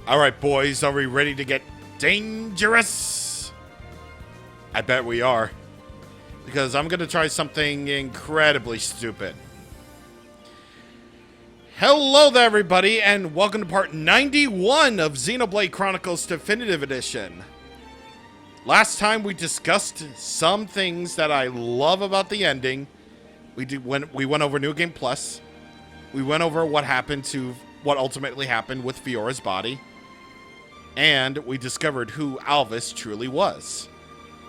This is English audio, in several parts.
All right, boys, are we ready to get dangerous? I bet we are. Because I'm going to try something incredibly stupid. Hello there, everybody, and welcome to part 91 of Xenoblade Chronicles Definitive Edition. Last time we discussed some things that I love about the ending. We went over New Game Plus. We went over what ultimately happened with Fiora's body. And we discovered who Alvis truly was.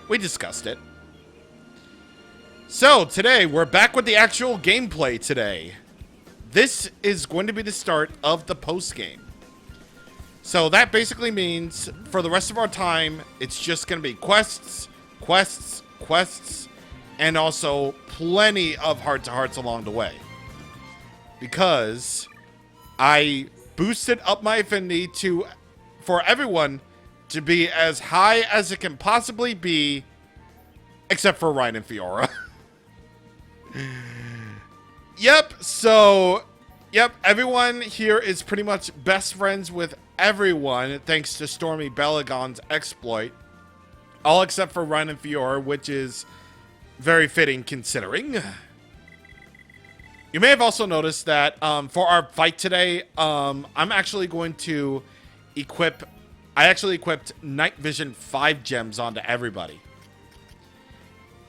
We discussed it. So, today, we're back with the actual gameplay today. This is going to be the start of the post-game. So that basically means, for the rest of our time, it's just going to be quests, and also plenty of heart-to-hearts along the way. Because I boosted up my affinity for everyone to be as high as it can possibly be, except for Ryan and Fiora. Yep, everyone here is pretty much best friends with everyone, thanks to Stormy Belagon's exploit. All except for Ryan and Fiora, which is very fitting considering. You may have also noticed that for our fight today, I'm actually going to I actually equipped Night Vision 5 gems onto everybody.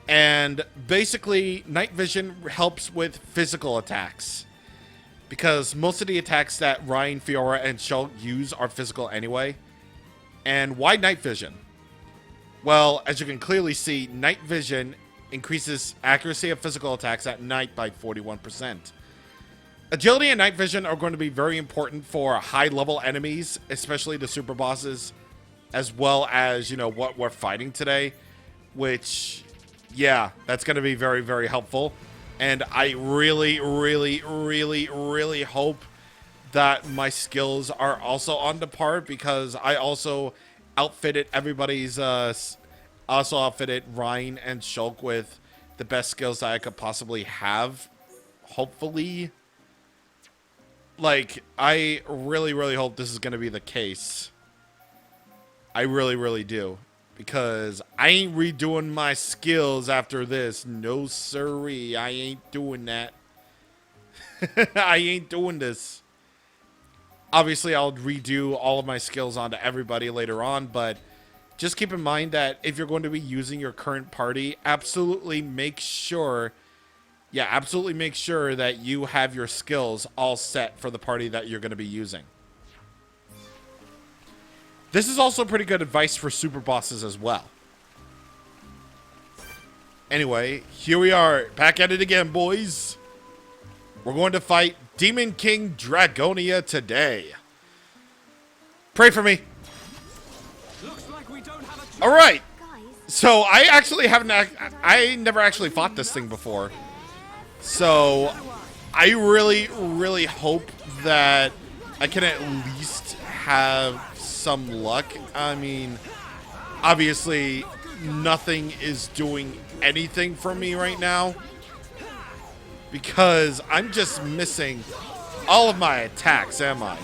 And basically, Night Vision helps with physical attacks. Because most of the attacks that Ryan, Fiora, and Shulk use are physical anyway. And why Night Vision? Well, as you can clearly see, Night Vision increases accuracy of physical attacks at night by 41%. Agility and Night Vision are going to be very important for high-level enemies, especially the super bosses, as well as, what we're fighting today, which... yeah, that's going to be very, very helpful. And I really hope that my skills are also on the par, because I also outfitted Ryan and Shulk with the best skills that I could possibly have, hopefully. Like, I really hope this is going to be the case. I really do. Because I ain't redoing my skills after this. No siree, I ain't doing that. I ain't doing this. Obviously, I'll redo all of my skills onto everybody later on, but just keep in mind that if you're going to be using your current party, absolutely make sure that you have your skills all set for the party that you're going to be using. This is also pretty good advice for super bosses as well. Anyway, here we are, back at it again, boys. We're going to fight Demon King Dragonia today. Pray for me. All right. So I never actually fought this thing before. So I really hope that I can at least have some luck. I mean, obviously nothing is doing anything for me right now because I'm just missing all of my attacks, am I?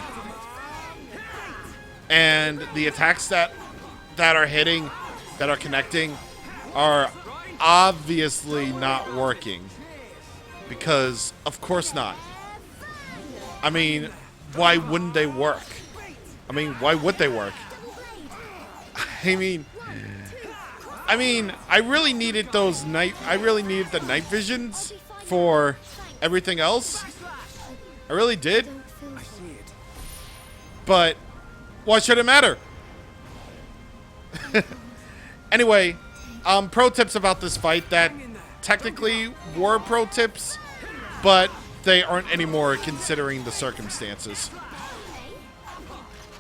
And the attacks that are hitting, that are connecting, are obviously not working, because of course not. I mean, why wouldn't they work? I mean, why would they work? I mean, I really needed the night visions for everything else. I really did. But why should it matter? Anyway, pro tips about this fight that technically were pro tips, but they aren't anymore considering the circumstances.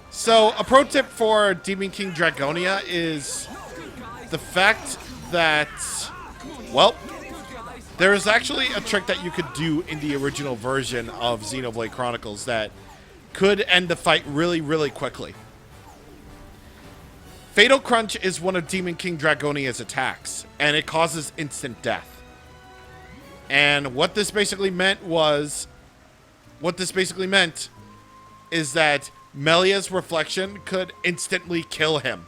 So, a pro tip for Demon King Dragonia is the fact that, well, there is actually a trick that you could do in the original version of Xenoblade Chronicles that could end the fight really quickly. Fatal Crunch is one of Demon King Dragonia's attacks, and it causes instant death. And what this basically meant is that Melia's reflection could instantly kill him.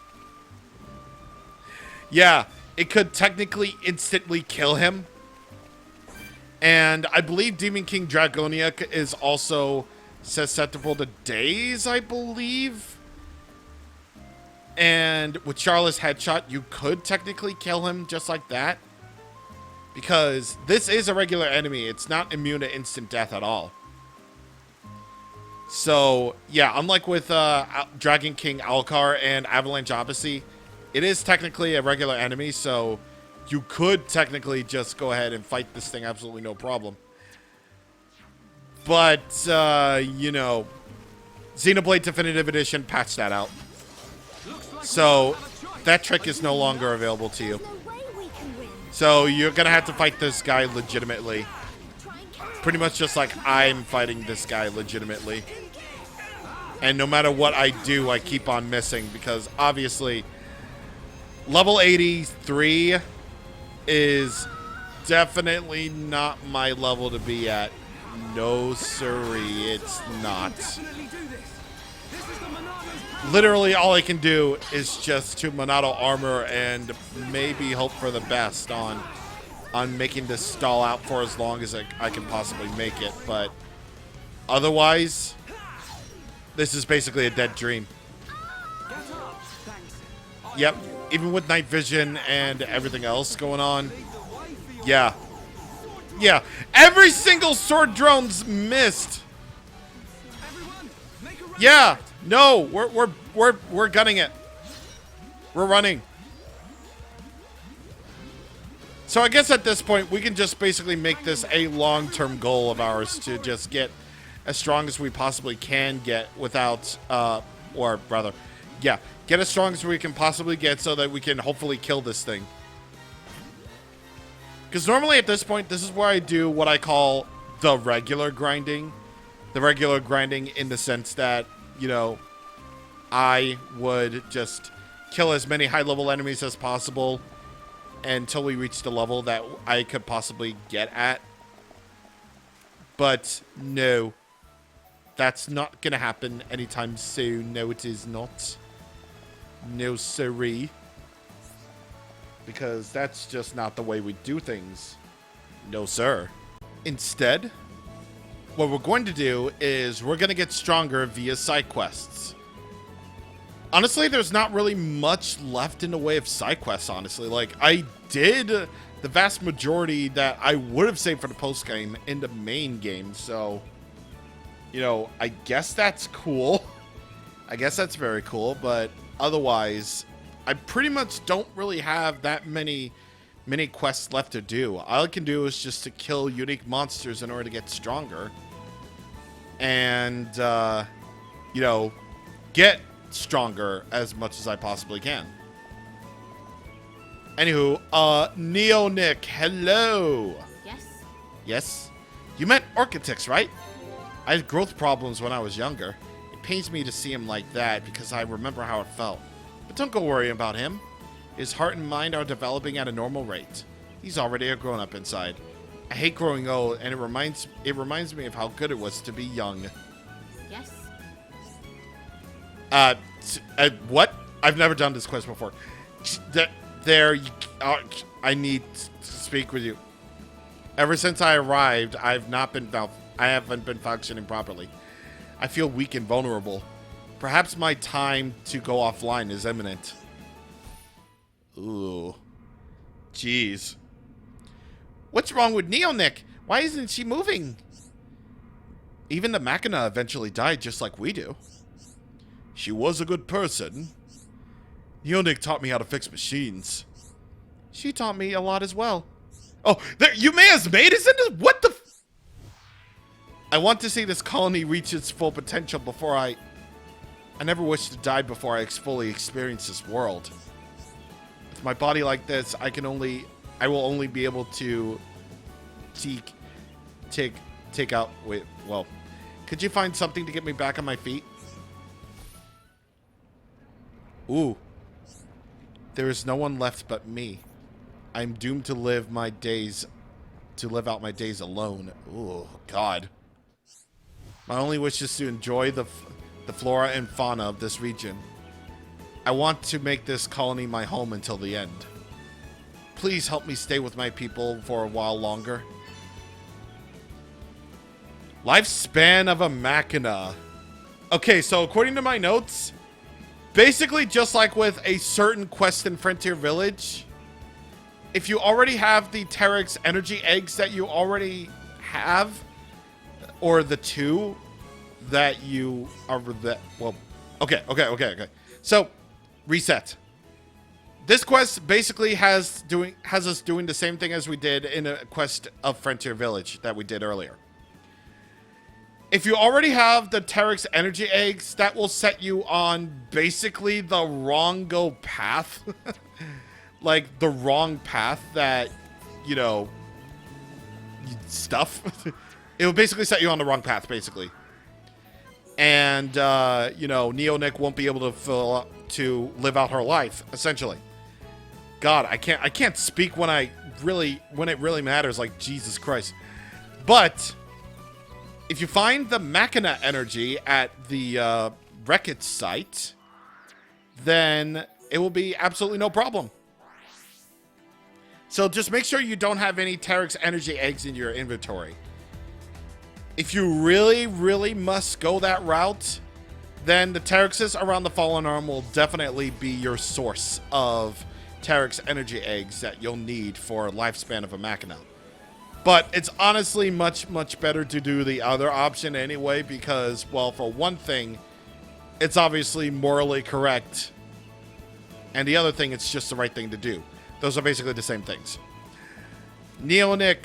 Yeah, it could technically instantly kill him. And I believe Demon King Dragonia is also susceptible to daze, I believe. And with Charlotte's headshot, you could technically kill him just like that. Because this is a regular enemy. It's not immune to instant death at all. So, yeah, unlike with Dragon King Alcar and Avalanche Odyssey, it is technically a regular enemy, so you could technically just go ahead and fight this thing absolutely no problem. But, you know, Xenoblade Definitive Edition patched that out. So, that trick is no longer available to you. So, you're going to have to fight this guy legitimately. Pretty much just like I'm fighting this guy legitimately. And no matter what I do, I keep on missing because obviously level 83 is definitely not my level to be at. No siree, it's not. Literally all I can do is just to Monado armor and maybe hope for the best on making this stall out for as long as I can possibly make it, but otherwise, this is basically a dead dream. Yep, even with night vision and everything else going on, yeah. Yeah, every single sword drone's missed. Yeah, no, we're gunning it. We're running. So I guess at this point, we can just basically make this a long-term goal of ours to just get as strong as we possibly can get without, or rather, yeah, get as strong as we can possibly get so that we can hopefully kill this thing. Because normally at this point, this is where I do what I call the regular grinding. The regular grinding in the sense that, you know, I would just kill as many high-level enemies as possible until we reach the level that I could possibly get at. But no, that's not gonna happen anytime soon. No, it is not. No siree. Because that's just not the way we do things. No, sir. Instead, what we're going to do is we're gonna get stronger via side quests. Honestly, there's not really much left in the way of side quests, honestly. Like, I did the vast majority that I would have saved for the post-game in the main game, so, you know, I guess that's cool. I guess that's very cool, but otherwise, I pretty much don't really have that many quests left to do. All I can do is just to kill unique monsters in order to get stronger. And, you know, get stronger as much as I possibly can. Anywho, Neo Nick, hello. Yes? Yes? You meant Architects, right? I had growth problems when I was younger. It pains me to see him like that because I remember how it felt. But don't go worrying about him. His heart and mind are developing at a normal rate. He's already a grown-up inside. I hate growing old, and it reminds me of how good it was to be young. Yes? What? I've never done this quest before. I need to speak with you. Ever since I arrived, I haven't been functioning properly. I feel weak and vulnerable. Perhaps my time to go offline is imminent. Ooh. Jeez. What's wrong with Neonic? Why isn't she moving? Even the Machina eventually died just like we do. She was a good person. Neonic taught me how to fix machines. She taught me a lot as well. Oh, there, Yumea's maid is in this? What the I want to see this colony reach its full potential before I never wish to die before I fully experience this world. With my body like this, I will only be able to take out, wait, well, could you find something to get me back on my feet? Ooh. There is no one left but me. I'm doomed to live out my days alone. Ooh, God. My only wish is to enjoy the flora and fauna of this region. I want to make this colony my home until the end. Please help me stay with my people for a while longer. Lifespan of a machina. Okay, so according to my notes, basically just like with a certain quest in Frontier Village, if you already have the Terex energy eggs that you already have, or the 2 that you are okay. So, reset. This quest basically has us doing the same thing as we did in a quest of Frontier Village that we did earlier. If you already have the Terex energy eggs, that will set you on basically the wrong path. Like the wrong path that, you know, stuff. It will basically set you on the wrong path, basically. And, you know, Neonic won't be able to live out her life, essentially. God, I can't speak when it really matters, like Jesus Christ. But if you find the Machina energy at the wreckage site, then it will be absolutely no problem. So just make sure you don't have any Terex energy eggs in your inventory. If you really must go that route, then the Terexes around the Fallen Arm will definitely be your source of Terex energy eggs that you'll need for Lifespan of a Machina. But it's honestly much better to do the other option anyway, because, well, for one thing, it's obviously morally correct, and the other thing, it's just the right thing to do. Those are basically the same things. Neonic,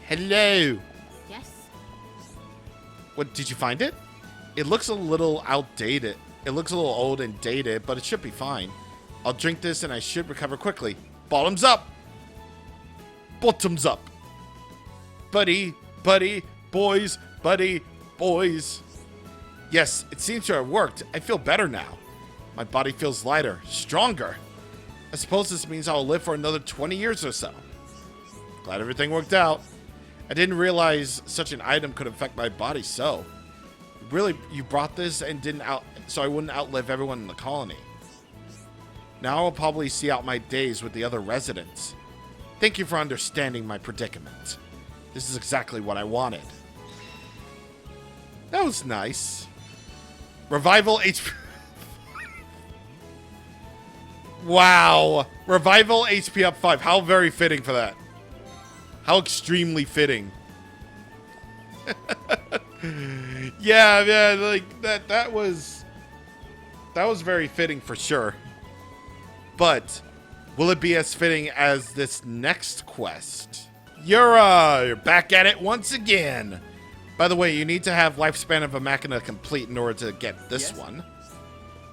hello. Yes. What, did you find it? It looks a little outdated. It looks a little old and dated, but it should be fine. I'll drink this and I should recover quickly. Bottoms up. Bottoms up. Buddy, boys. Yes, it seems to have worked. I feel better now. My body feels lighter, stronger. I suppose this means I'll live for another 20 years or so. Glad everything worked out. I didn't realize such an item could affect my body so. Really, you brought this and so I wouldn't outlive everyone in the colony. Now I'll probably see out my days with the other residents. Thank you for understanding my predicament. This is exactly what I wanted. That was nice. Revival HP... Wow. Revival HP up 5. How very fitting for that. How extremely fitting. Yeah, like that was very fitting for sure. But will it be as fitting as this next quest? You're back at it once again. By the way, you need to have Lifespan of a Machina complete in order to get this one.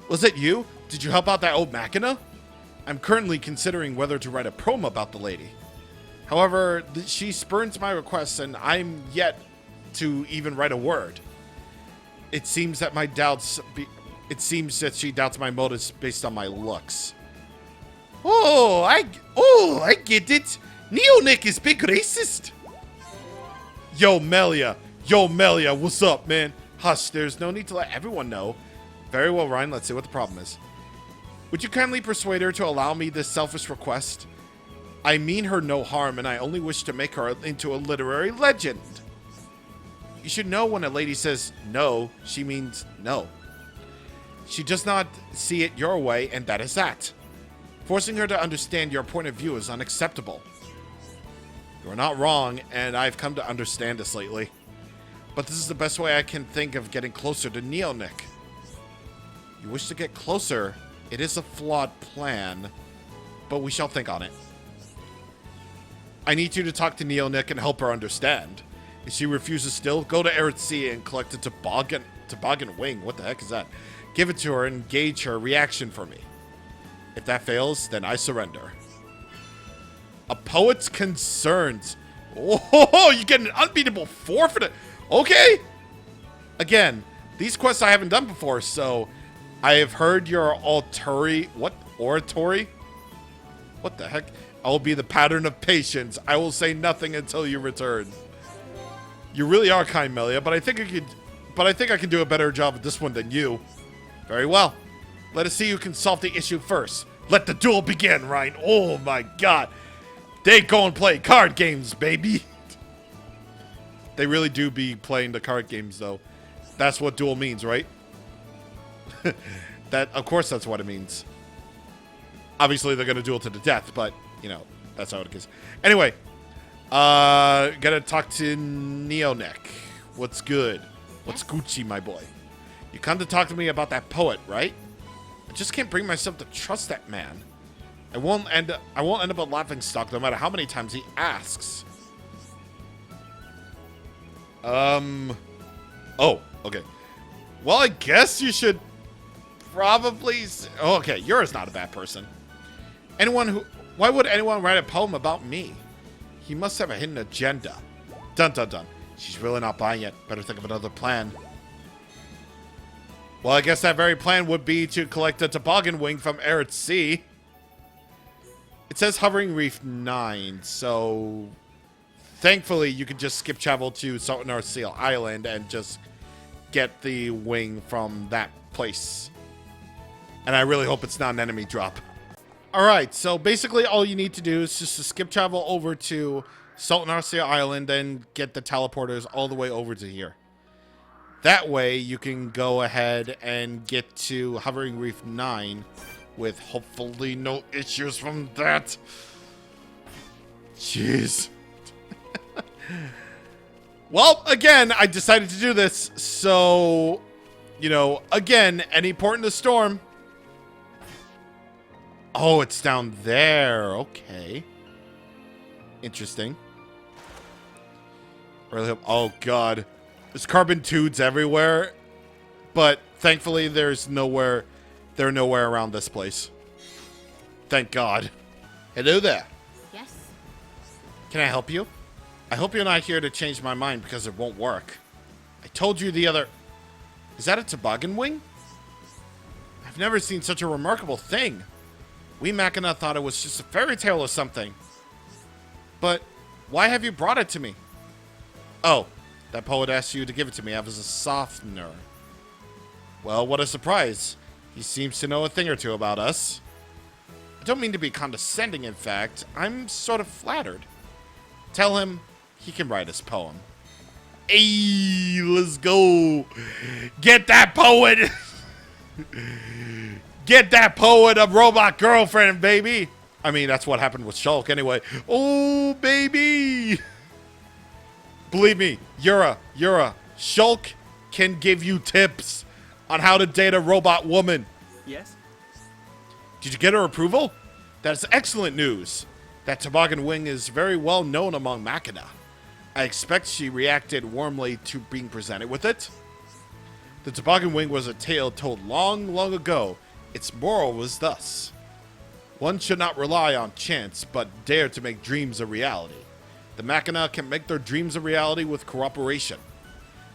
Was it you? Did you help out that old Machina? I'm currently considering whether to write a promo about the lady. However, she spurns my requests and I'm yet to even write a word. It seems that she doubts my motives based on my looks. Oh, I get it. Neonic is big racist. Yo, Melia, what's up, man? Hush, there's no need to let everyone know. Very well, Ryan, let's see what the problem is. Would you kindly persuade her to allow me this selfish request? I mean her no harm, and I only wish to make her into a literary legend. You should know when a lady says no, she means no. She does not see it your way, and that is that. Forcing her to understand your point of view is unacceptable. You are not wrong, and I've come to understand this lately. But this is the best way I can think of getting closer to Neonic. You wish to get closer. It is a flawed plan, but we shall think on it. I need you to talk to Neonic and help her understand. If she refuses still, go to Arid Sea and collect a toboggan wing. What the heck is that? Give it to her and gauge her reaction for me. If that fails, then I surrender. A poet's concerns. Oh, you get an unbeatable 4 for the... Okay. Again, these quests I haven't done before, so I have heard your oratory. What the heck? I will be the pattern of patience. I will say nothing until you return. You really are kind, Melia, but I think I can do a better job at this one than you. Very well. Let us see who can solve the issue first. Let the duel begin, Ryan. Oh my god. They go and play card games, baby. They really do be playing the card games, though. That's what duel means, right? Of course that's what it means. Obviously, they're going to duel to the death, but, you know, that's how it is. Anyway, gotta talk to Neonic. What's good? What's Gucci, my boy? You come to talk to me about that poet, right? I just can't bring myself to trust that man. I won't end up a laughingstock no matter how many times he asks. Oh, okay. Well, I guess you should probably... Oh, okay, you're not a bad person. Why would anyone write a poem about me? He must have a hidden agenda. Dun dun dun. She's really not buying it. Better think of another plan. Well, I guess that very plan would be to collect a toboggan wing from air at sea. It says Hovering Reef 9, so... Thankfully, you can just skip travel to Saltnar Seal Island and just get the wing from that place. And I really hope it's not an enemy drop. Alright, so basically all you need to do is just to skip travel over to Saltnar Sea Island and get the teleporters all the way over to here. That way you can go ahead and get to Hovering Reef 9 with hopefully no issues from that. Jeez. Well, again, I decided to do this, so, you know, again, any port in the storm. Oh, it's down there. Okay. Interesting. Really hope. Oh, God. There's carbon tubes everywhere. But thankfully, they're nowhere around this place. Thank God. Hello there. Yes? Can I help you? I hope you're not here to change my mind because it won't work. I told you the other... Is that a toboggan wing? I've never seen such a remarkable thing. We Machina thought it was just a fairy tale or something. But why have you brought it to me? Oh, that poet asked you to give it to me as a softener. Well, what a surprise. He seems to know a thing or two about us. I don't mean to be condescending, in fact. I'm sort of flattered. Tell him he can write his poem. Hey, let's go. Get that poet. Get that poet a robot girlfriend, baby. I mean, that's what happened with Shulk anyway. Oh, baby. Believe me, Yura, Shulk can give you tips on how to date a robot woman. Yes? Did you get her approval? That's excellent news. That toboggan wing is very well known among Machina. I expect she reacted warmly to being presented with it. The toboggan wing was a tale told long, long ago. Its moral was thus: one should not rely on chance, but dare to make dreams a reality. The Machina can make their dreams a reality with cooperation.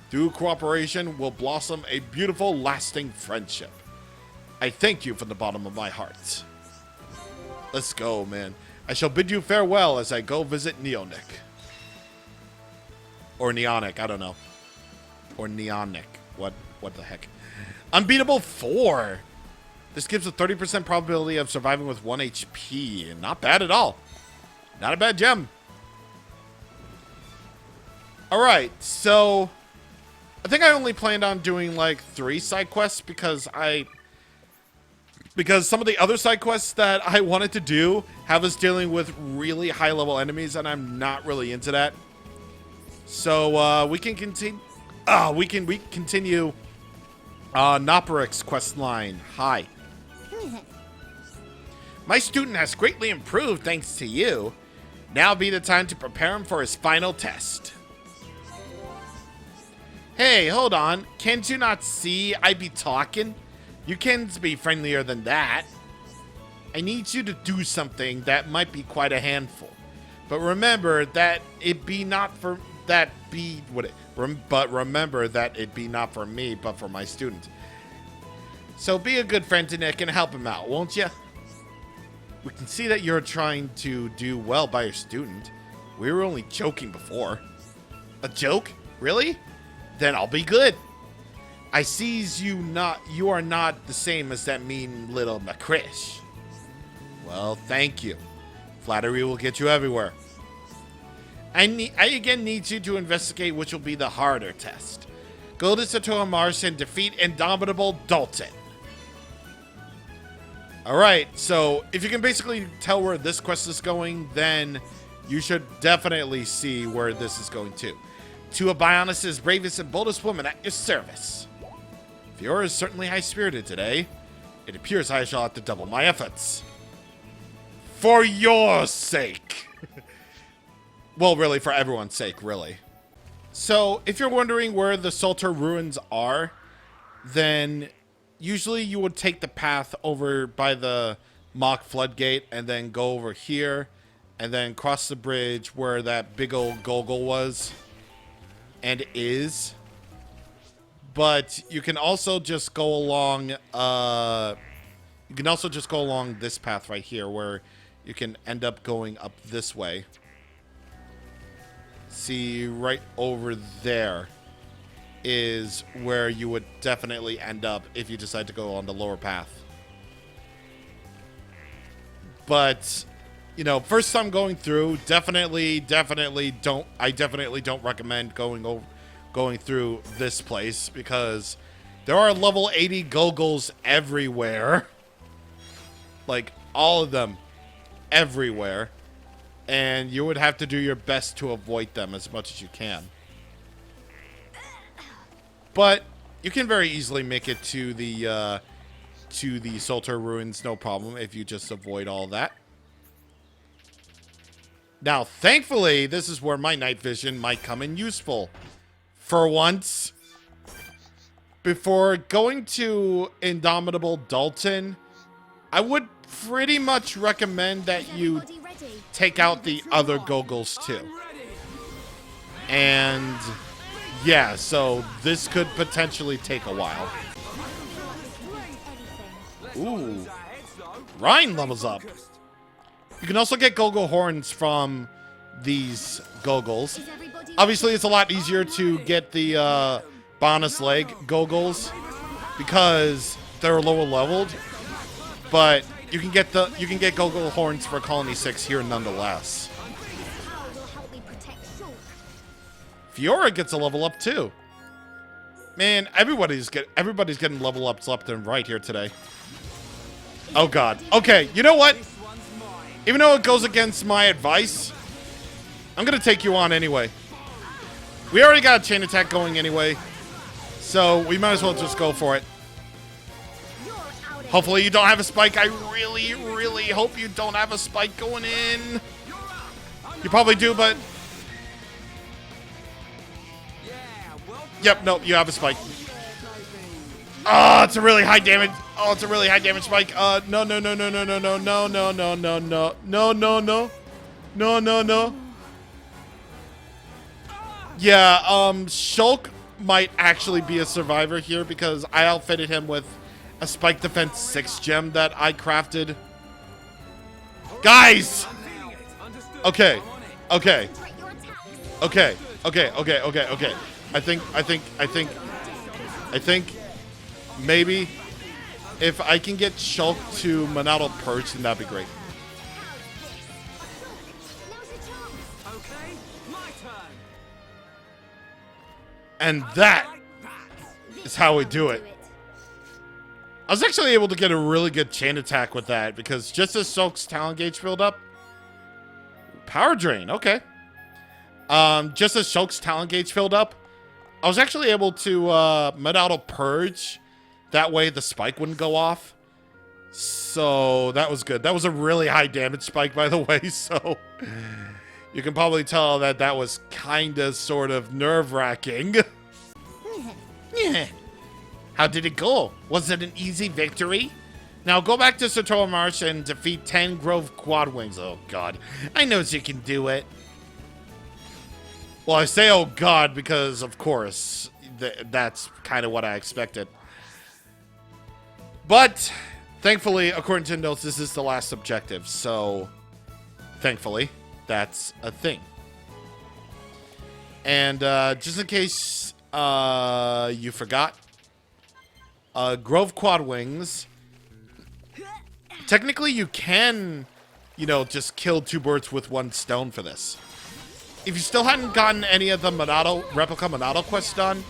Through cooperation will blossom a beautiful, lasting friendship. I thank you from the bottom of my heart. Let's go, man. I shall bid you farewell as I go visit Neonic. Or Neonic, I don't know. Or Neonic. What the heck? Unbeatable 4. This gives a 30% probability of surviving with 1 HP. Not bad at all. Not a bad gem. Alright, so... I think I only planned on doing like 3 side quests because some of the other side quests that I wanted to do have us dealing with really high level enemies, and I'm not really into that. So we can continue. We continue. Noperic's quest line. Hi. My student has greatly improved thanks to you. Now be the time to prepare him for his final test. Hey, hold on. Can't you not see I be talking? You can be friendlier than that. I need you to do something that might be quite a handful. But remember that it be not for but remember that it be not for me, but for my student. So be a good friend to Nick and help him out, won't you? We can see that you're trying to do well by your student. We were only joking before. A joke? Really? Then I'll be good. I sees you are not the same as that mean little McCrish. Well, thank you. Flattery will get you everywhere. I again need you to investigate which will be the harder test. Go to Satora Mars and defeat Indomitable Dalton. Alright, so if you can basically tell where this quest is going, then you should definitely see where this is going to a Bionis' bravest and boldest woman at your service. Fiora is certainly high-spirited today. It appears I shall have to double my efforts. For your sake. Well, really, for everyone's sake, really. So, if you're wondering where the Salter ruins are, then usually you would take the path over by the Mock Floodgate and then go over here and then cross the bridge where that big old Gogol was and is. But you can also just go along this path right here where you can end up going up this way. See, right over there is where you would definitely end up if you decide to go on the lower path. But, you know, first time going through, definitely don't recommend going through this place because there are level 80 Gogols everywhere. Like, all of them everywhere. And you would have to do your best to avoid them as much as you can. But you can very easily make it to the Salter ruins, no problem, if you just avoid all that. Now, thankfully, this is where my night vision might come in useful. For once, before going to Indomitable Dalton, I would pretty much recommend that you take out the other Gogols too. And yeah, so this could potentially take a while. Ooh. Ryan levels up. You can also get Gogol horns from these Gogols. Obviously, it's a lot easier to get the bonus leg Gogols because they're lower leveled. But you can get Gogol horns for Colony 6 here nonetheless. Fiora gets a level up too. Man, everybody's getting level ups left and right here today. Oh god. Okay, you know what? Even though it goes against my advice, I'm gonna take you on anyway. We already got a chain attack going anyway, so we might as well just go for it. Hopefully you don't have a spike. I really hope you don't have a spike going in. You probably do, but... Yep, no, you have a spike. Oh, it's a really high damage. Oh, it's a really high damage spike. No. Yeah, Shulk might actually be a survivor here because I outfitted him with a Spike Defense 6 gem that I crafted. Guys! Okay. I think maybe if I can get Shulk to Monolith Purge, then that'd be great. And that is how we do it. I was actually able to get a really good chain attack with that because just as Shulk's talent gauge filled up, power drain, okay. Just as Shulk's talent gauge filled up, I was actually able to Monolith Purge. That way the spike wouldn't go off. So that was good. That was a really high damage spike, by the way, so you can probably tell that that was kind of sort of nerve-wracking. How did it go? Was it an easy victory? Now go back to Satora Marsh and defeat 10 Grove Quad Wings. Oh god, I know you can do it. Well, I say oh god because, of course, that's kind of what I expected. But, thankfully, according to notes, this is the last objective. So, thankfully, that's a thing. And just in case you forgot, Grove Quad Wings. Technically, you can, you know, just kill 2 birds with 1 stone for this. If you still hadn't gotten any of the replica Monado quests done,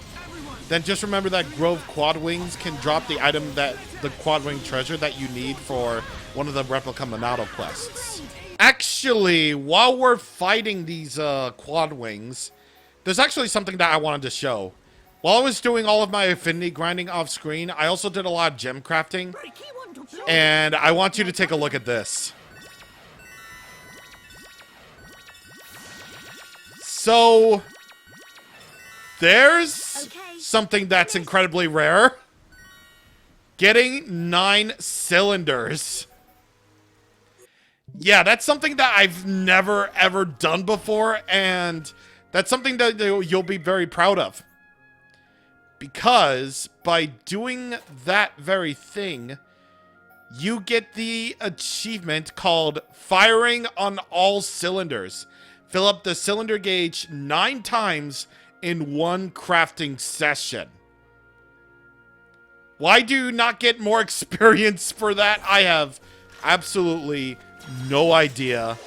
then just remember that Grove Quad Wings can drop the item that the Quad Wing treasure that you need for one of the replica Monado quests. Actually, while we're fighting these Quad Wings, there's actually something that I wanted to show. While I was doing all of my affinity grinding off screen, I also did a lot of gem crafting, and I want you to take a look at this. So, there's something that's incredibly rare. Getting 9 cylinders. Yeah, that's something that I've never, ever done before, and that's something that you'll be very proud of. Because by doing that very thing, you get the achievement called Firing on All Cylinders. Fill up the cylinder gauge 9 times in 1 crafting session. Why do you not get more experience for that? I have absolutely no idea.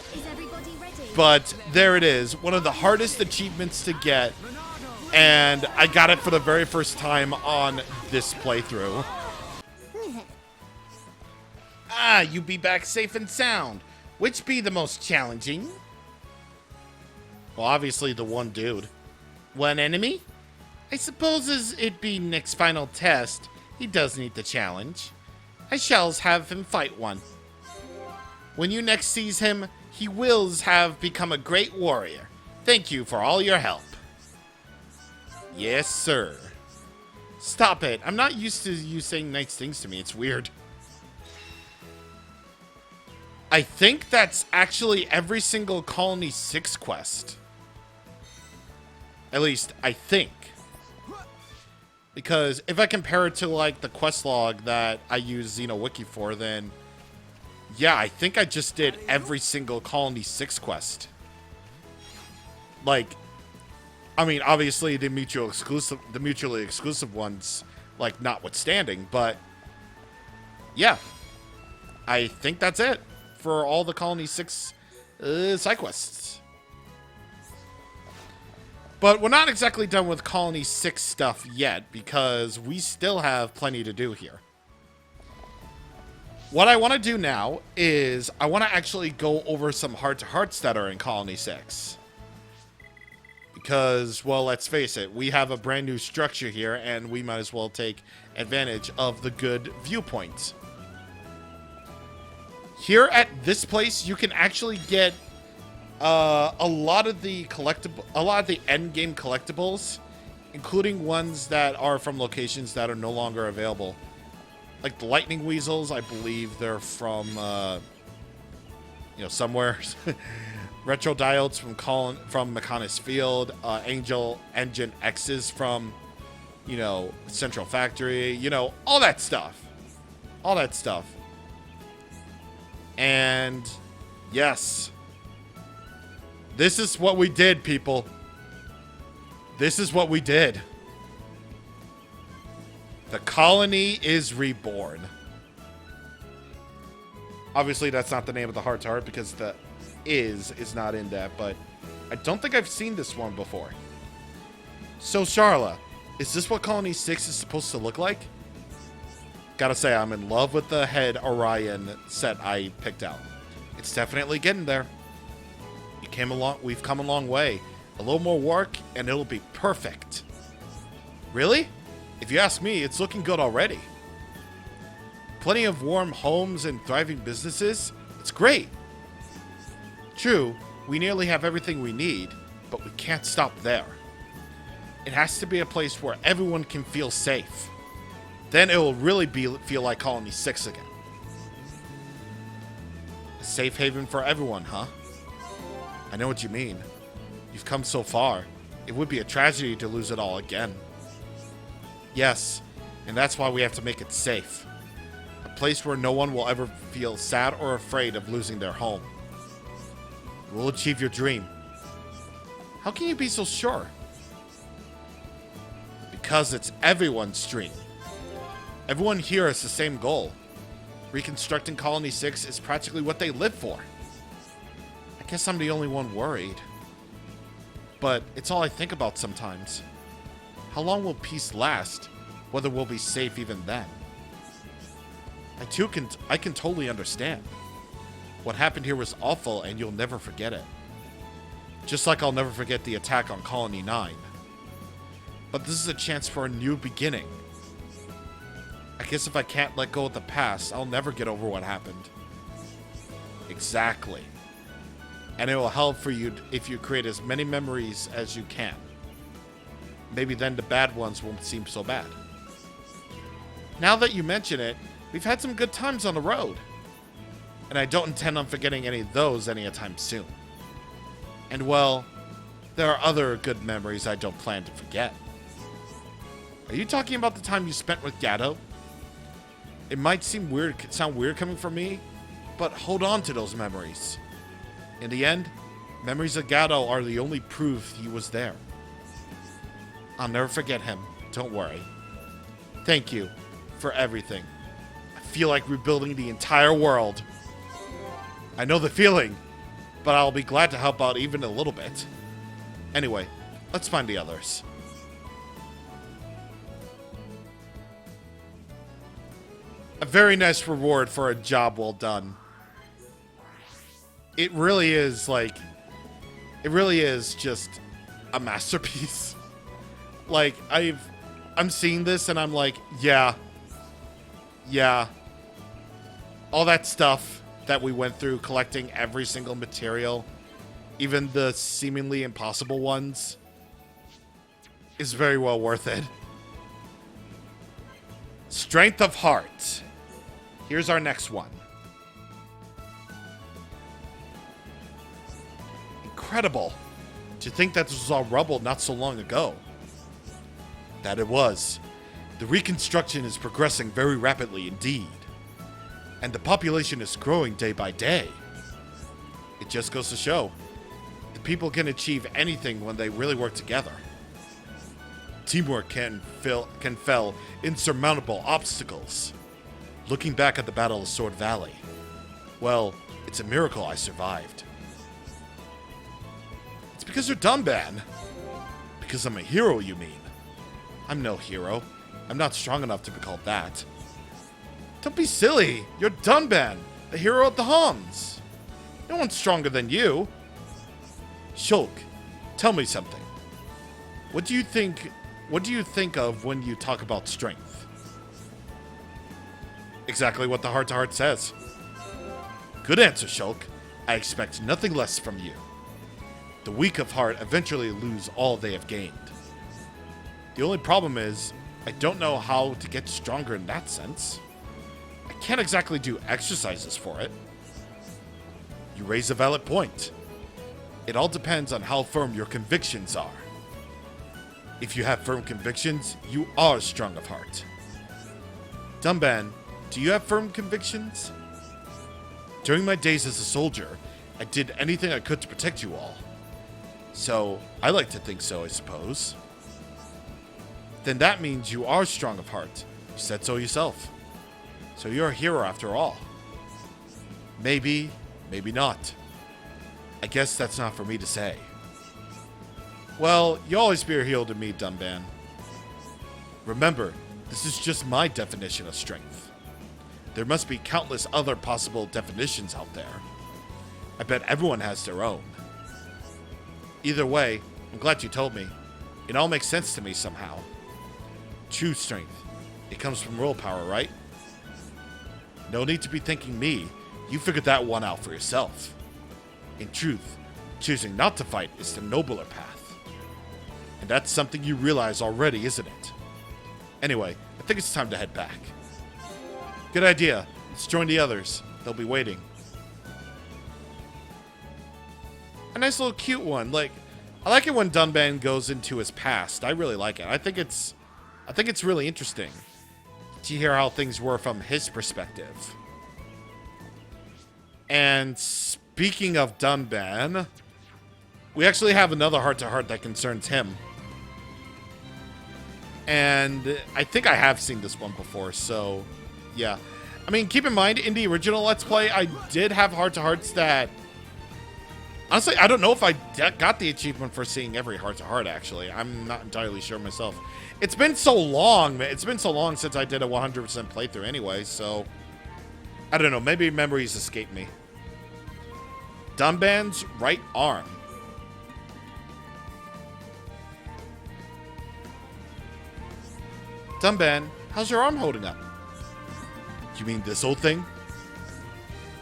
But there it is. One of the hardest achievements to get. And I got it for the very first time on this playthrough. Ah, you be back safe and sound. Which be the most challenging? Well, obviously the one dude. One enemy? I suppose it be Nick's final test. He does need the challenge. I shalls have him fight one. When you next sees him, he wills have become a great warrior. Thank you for all your help. Yes, sir. Stop it. I'm not used to you saying nice things to me. It's weird. I think that's actually every single Colony 6 quest. At least, I think. Because if I compare it to, like, the quest log that I use Xeno Wiki for, then... yeah, I think I just did every single Colony 6 quest. Like... I mean, obviously the mutually exclusive ones, like, notwithstanding, but yeah, I think that's it for all the Colony 6 side quests. But we're not exactly done with Colony 6 stuff yet, because we still have plenty to do here. What I want to do now is I want to actually go over some heart-to-hearts that are in Colony 6. Because, well, let's face it, we have a brand new structure here, and we might as well take advantage of the good viewpoints. Here at this place, you can actually get a lot of the end game collectibles, including ones that are from locations that are no longer available. Like the lightning weasels, I believe they're from somewhere. Retro diodes from Mechonis Field, Angel Engine X's from, Central Factory, all that stuff. All that stuff. And yes, this is what we did, people. This is what we did. The colony is reborn. Obviously, that's not the name of the heart-to-heart because the is not in that, but I don't think I've seen this one before. So, Charla, is this what Colony 6 is supposed to look like? Gotta say, I'm in love with the head Orion set I picked out. It's definitely getting there. We've come a long way. A little more work, and it'll be perfect. Really? If you ask me, it's looking good already. Plenty of warm homes and thriving businesses. It's great. True, we nearly have everything we need, but we can't stop there. It has to be a place where everyone can feel safe. Then it will really feel like Colony 6 again. A safe haven for everyone, huh? I know what you mean. You've come so far. It would be a tragedy to lose it all again. Yes, and that's why we have to make it safe. A place where no one will ever feel sad or afraid of losing their home. We'll achieve your dream. How can you be so sure? Because it's everyone's dream. Everyone here has the same goal. Reconstructing Colony 6 is practically what they live for. I guess I'm the only one worried. But it's all I think about sometimes. How long will peace last? Whether we'll be safe even then? I can totally understand. What happened here was awful and you'll never forget it. Just like I'll never forget the attack on Colony 9. But this is a chance for a new beginning. I guess if I can't let go of the past, I'll never get over what happened. Exactly. And it will help for you if you create as many memories as you can. Maybe then the bad ones won't seem so bad. Now that you mention it, we've had some good times on the road. And I don't intend on forgetting any of those anytime soon. And well, there are other good memories I don't plan to forget. Are you talking about the time you spent with Gato? It might sound weird coming from me, but hold on to those memories. In the end, memories of Gato are the only proof he was there. I'll never forget him, don't worry. Thank you for everything. I feel like rebuilding the entire world. I know the feeling, but I'll be glad to help out even a little bit. Anyway, let's find the others. A very nice reward for a job well done. It really is just a masterpiece. Like, I'm seeing this and I'm like, yeah. All that stuff that we went through, collecting every single material, even the seemingly impossible ones, is very well worth it. Strength of Heart. Here's our next one. Incredible. To think that this was all rubble not so long ago. That it was. The reconstruction is progressing very rapidly indeed. And the population is growing day by day. It just goes to show, the people can achieve anything when they really work together. Teamwork can fell insurmountable obstacles. Looking back at the Battle of Sword Valley, well, it's a miracle I survived. It's because you're Dunban. Because I'm a hero, you mean? I'm no hero. I'm not strong enough to be called that. Don't be silly. You're Dunban, the hero of the Homs. No one's stronger than you. Shulk, tell me something. What do you think of when you talk about strength? Exactly what the heart-to-heart says. Good answer, Shulk. I expect nothing less from you. The weak of heart eventually lose all they have gained. The only problem is, I don't know how to get stronger in that sense. I can't exactly do exercises for it. You raise a valid point. It all depends on how firm your convictions are. If you have firm convictions, you are strong of heart. Dunban, do you have firm convictions? During my days as a soldier, I did anything I could to protect you all. So, I like to think so, I suppose. Then that means you are strong of heart. You said so yourself. So you're a hero after all. Maybe, maybe not. I guess that's not for me to say. Well, you always be a hero to me, Dunban. Remember, this is just my definition of strength. There must be countless other possible definitions out there. I bet everyone has their own. Either way, I'm glad you told me. It all makes sense to me somehow. True strength. It comes from willpower, right? No need to be thanking me. You figured that one out for yourself. In truth, choosing not to fight is the nobler path. And that's something you realize already, isn't it? Anyway, I think it's time to head back. Good idea. Let's join the others. They'll be waiting. A nice little cute one. Like, I like it when Dunban goes into his past. I really like it. I think it's really interesting to hear how things were from his perspective. And speaking of Dunban, we actually have another heart-to-heart that concerns him. And I think I have seen this one before, so yeah. I mean, keep in mind, in the original Let's Play, I did have heart-to-hearts that... Honestly, I don't know if I got the achievement for seeing every heart-to-heart, actually. I'm not entirely sure myself. It's been so long, man. It's been so long since I did a 100% playthrough anyway, so... I don't know, maybe memories escape me. Dunban's right arm. Dunban, how's your arm holding up? You mean this old thing?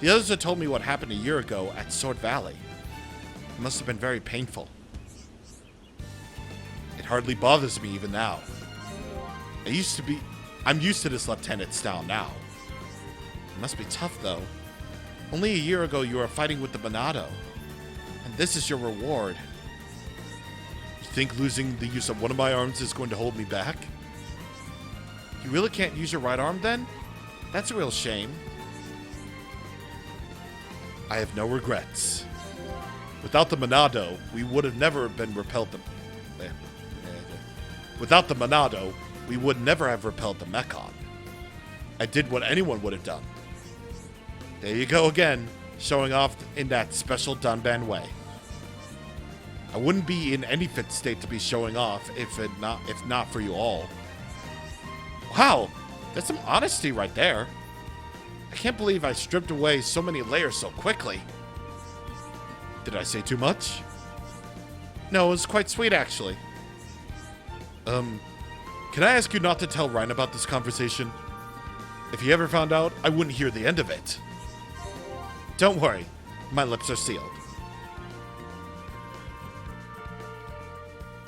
The others had told me what happened a year ago at Sword Valley. It must have been very painful. It hardly bothers me even now. I'm used to this lieutenant style now. It must be tough though. Only a year ago you were fighting with the Monado. And this is your reward. You think losing the use of one of my arms is going to hold me back? You really can't use your right arm then? That's a real shame. I have no regrets. Without the Monado, we would have never been repelled the... Without the Monado, we would never have repelled the Mechon. I did what anyone would have done. There you go again, showing off in that special Dunban way. I wouldn't be in any fit state to be showing off if not for you all. Wow, that's some honesty right there. I can't believe I stripped away so many layers so quickly. Did I say too much? No, it was quite sweet actually. Can I ask you not to tell Ryan about this conversation? If he ever found out, I wouldn't hear the end of it. Don't worry, my lips are sealed.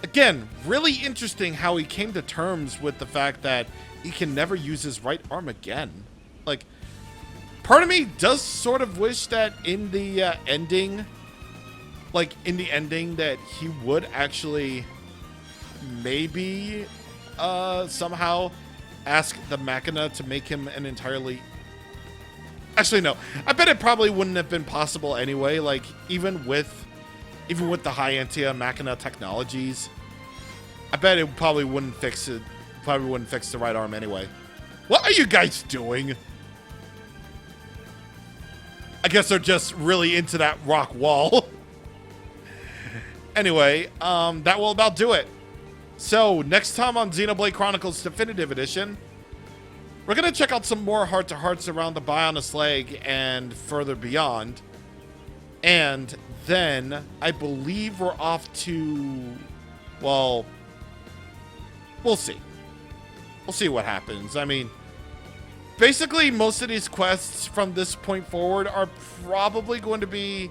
Again, really interesting how he came to terms with the fact that he can never use his right arm again. Like, part of me does sort of wish that in the ending, that he would actually maybe somehow ask the Machina to make him an entirely... Actually, no. I bet it probably wouldn't have been possible anyway. Like, even with the high Antia Machina technologies, I bet it probably wouldn't fix it. Probably wouldn't fix the right arm anyway. What are you guys doing? I guess they're just really into that rock wall. Anyway, that will about do it. So, next time on Xenoblade Chronicles Definitive Edition, we're going to check out some more heart-to-hearts around the Bionis Leg and further beyond. And then, I believe we're off to... Well, we'll see. We'll see what happens. I mean, basically, most of these quests from this point forward are probably going to be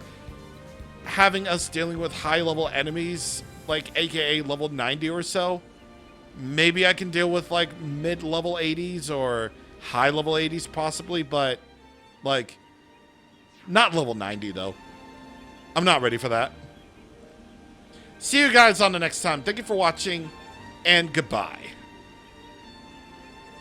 having us dealing with high-level enemies, like aka level 90 or so. Maybe I can deal with like mid-level 80s or high-level 80s possibly, but like not level 90 though. I'm not ready for that. See you guys on the next time. Thank you for watching, and goodbye.